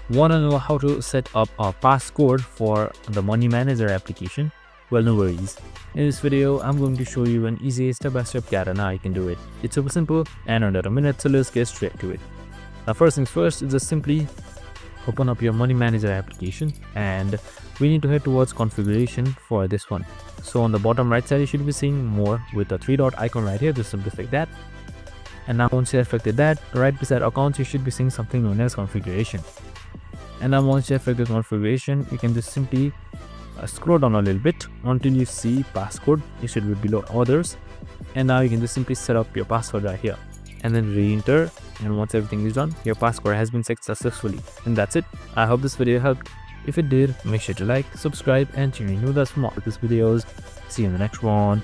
Want to know how to set up a passcode for the money manager application? Well, no worries. In this video, I'm going to show you an easy step-by-step guide on how you can do it. It's super simple and under a minute, so let's get straight to it. Now, first things first is just simply open up your money manager application, and we need to head towards configuration for this one. So on the bottom right side, you should be seeing more with the three dot icon right here. Just simply click that. And now once you have affected that, right beside accounts, you should be seeing something known as configuration. And now once you have affected configuration, you can just simply scroll down a little bit until you see passcode. It should be below others. And now you can just simply set up your password right here and then re-enter. And once everything is done, your passcode has been set successfully. And that's it. I hope this video helped. If it did, make sure to like, subscribe, and tune in with us for more of these videos. See you in the next one.